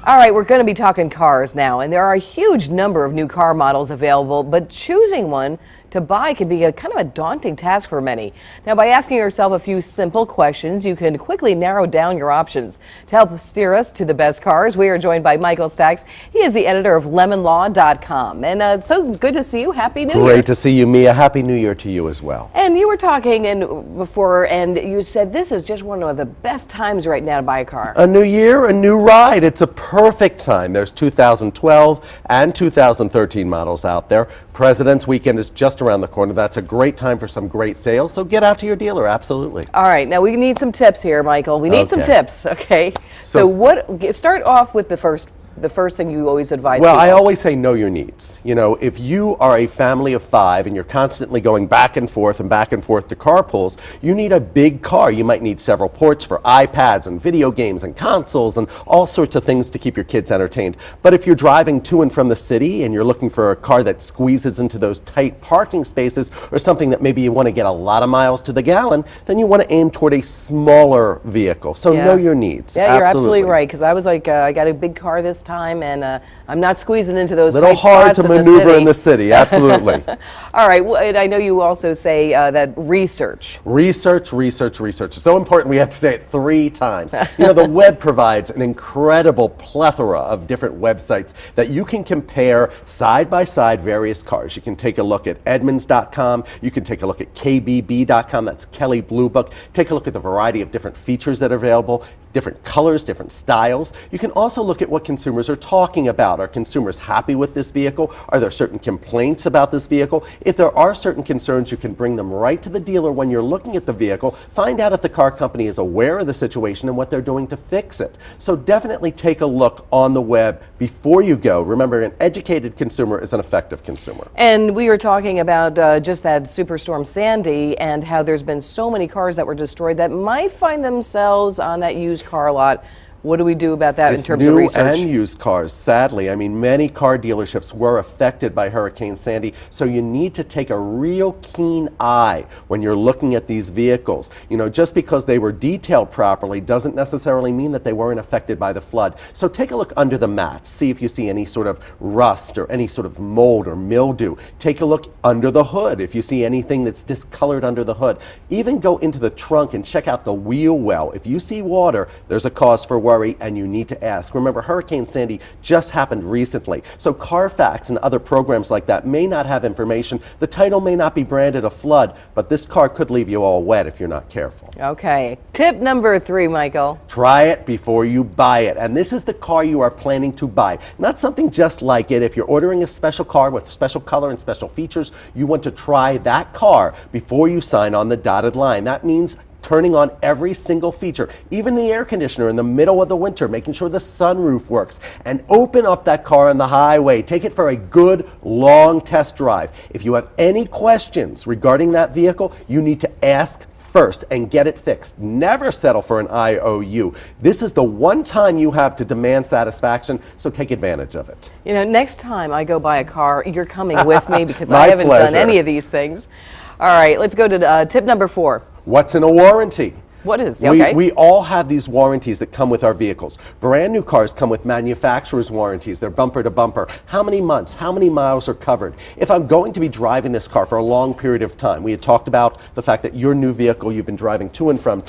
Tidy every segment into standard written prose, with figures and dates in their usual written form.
All right, we're going to be talking cars now, and there are a huge number of new car models available, but choosing one to buy can be a kind of a daunting task for many. Now, by asking yourself a few simple questions, you can quickly narrow down your options. To help steer us to the best cars, we are joined by Michael Stacks. He is the editor of LemonLaw.com. And so good to see you. Happy New Year. Great to see you, Mia. Happy New Year to you as well. And you were talking before, and you said this is just one of the best times right now to buy a car. A new year, a new ride. It's a perfect time. There's 2012 and 2013 models out there. President's Weekend is just around the corner. That's a great time for some great sales, so get out to your dealer, absolutely. All right, now we need some tips here, Michael. We need some tips, okay? So start off with the first thing you always advise people. I always say know your needs. You know, if you are a family of 5 and you're constantly going back and forth to carpools, you need a big car. You might need several ports for iPads and video games and consoles and all sorts of things to keep your kids entertained. But if you're driving to and from the city and you're looking for a car that squeezes into those tight parking spaces, or something that maybe you want to get a lot of miles to the gallon, then you want to aim toward a smaller vehicle. So know your needs. Yeah, you're absolutely right, because I was like, I got a big car this time, and I'm not squeezing into those little tight hard spots to maneuver in the city, absolutely. All right, well, and I know you also say that research. Research. It's so important we have to say it 3 times. You know, the web provides an incredible plethora of different websites that you can compare side by side various cars. You can take a look at Edmunds.com, you can take a look at KBB.com, that's Kelley Blue Book. Take a look at the variety of different features that are available, different colors, different styles. You can also look at what consumers are talking about. Are consumers happy with this vehicle? Are there certain complaints about this vehicle? If there are certain concerns, you can bring them right to the dealer when you're looking at the vehicle. Find out if the car company is aware of the situation and what they're doing to fix it. So definitely take a look on the web before you go. Remember, an educated consumer is an effective consumer. And we were talking about just that Superstorm Sandy and how there's been so many cars that were destroyed that might find themselves on that used car lot. What do we do about that in terms of research? New and used cars, sadly. I mean, many car dealerships were affected by Hurricane Sandy, so you need to take a real keen eye when you're looking at these vehicles. You know, just because they were detailed properly doesn't necessarily mean that they weren't affected by the flood. So take a look under the mats, see if you see any sort of rust or any sort of mold or mildew. Take a look under the hood if you see anything that's discolored under the hood. Even go into the trunk and check out the wheel well. If you see water, there's a cause for worry, and you need to ask. Remember, Hurricane Sandy just happened recently, so Carfax and other programs like that may not have information. The title may not be branded a flood, but this car could leave you all wet if you're not careful. Okay. Tip number 3, Michael. Try it before you buy it. And this is the car you are planning to buy, not something just like it. If you're ordering a special car with special color and special features, you want to try that car before you sign on the dotted line. That means turning on every single feature, even the air conditioner in the middle of the winter, making sure the sunroof works, and open up that car on the highway. Take it for a good, long test drive. If you have any questions regarding that vehicle, you need to ask first and get it fixed. Never settle for an IOU. This is the one time you have to demand satisfaction, so take advantage of it. You know, next time I go buy a car, you're coming with me because I haven't done any of these things. All right, let's go to tip number 4. What's in a warranty? What is? We all have these warranties that come with our vehicles. Brand new cars come with manufacturer's warranties. They're bumper to bumper. How many months, how many miles are covered? If I'm going to be driving this car for a long period of time, we had talked about the fact that your new vehicle you've been driving to and from,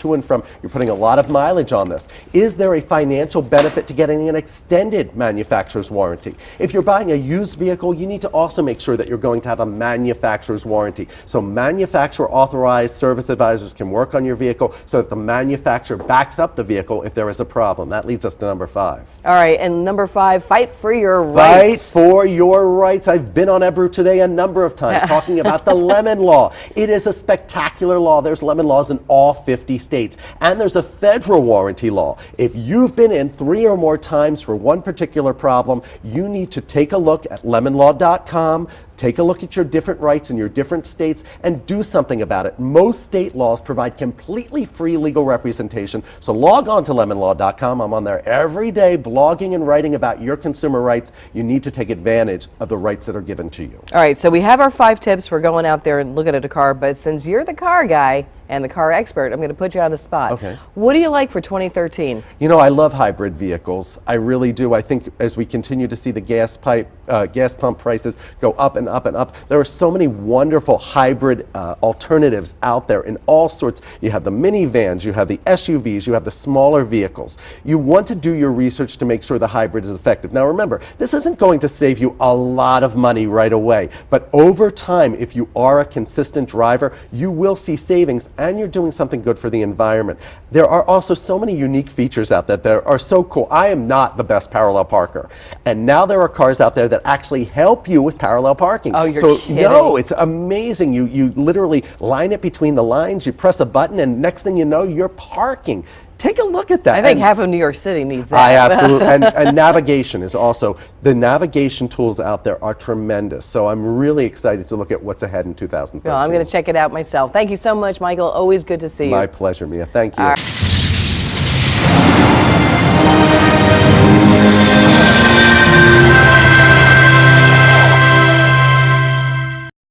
you're putting a lot of mileage on this. Is there a financial benefit to getting an extended manufacturer's warranty? If you're buying a used vehicle, you need to also make sure that you're going to have a manufacturer's warranty. So manufacturer authorized service advisors can work on your vehicle so that the manufacturer backs up the vehicle if there is a problem. That leads us to number 5. All right, and number 5, fight for your rights. Fight for your rights. I've been on Ebru Today a number of times talking about the Lemon Law. It is a spectacular law. There's lemon laws in all 50 states. And there's a federal warranty law. If you've been in 3 or more times for one particular problem, you need to take a look at LemonLaw.com. Take a look at your different rights in your different states and do something about it. Most state laws provide completely free legal representation, so log on to LemonLaw.com. I'm on there every day blogging and writing about your consumer rights. You need to take advantage of the rights that are given to you. All right, so we have our 5 tips for going out there and looking at a car, but since you're the car guy, And the car expert, I'm going to put you on the spot. Okay. What do you like for 2013? You know, I love hybrid vehicles. I really do. I think as we continue to see the gas pump prices go up and up and up, there are so many wonderful hybrid alternatives out there in all sorts. You have the minivans, you have the SUVs, you have the smaller vehicles. You want to do your research to make sure the hybrid is effective. Now remember, this isn't going to save you a lot of money right away, but over time, if you are a consistent driver, you will see savings and you're doing something good for the environment. There are also so many unique features out there that are so cool. I am not the best parallel parker, and now there are cars out there that actually help you with parallel parking. Oh, you're so kidding. no, it's amazing. You literally line it between the lines, you press a button, and next thing you know, you're parking. Take a look at that. I think half of New York City needs that. I absolutely, and navigation is also, the navigation tools out there are tremendous. So I'm really excited to look at what's ahead in 2013. Well, I'm going to check it out myself. Thank you so much, Michael. Always good to see you. My pleasure, Mia. Thank you. All right.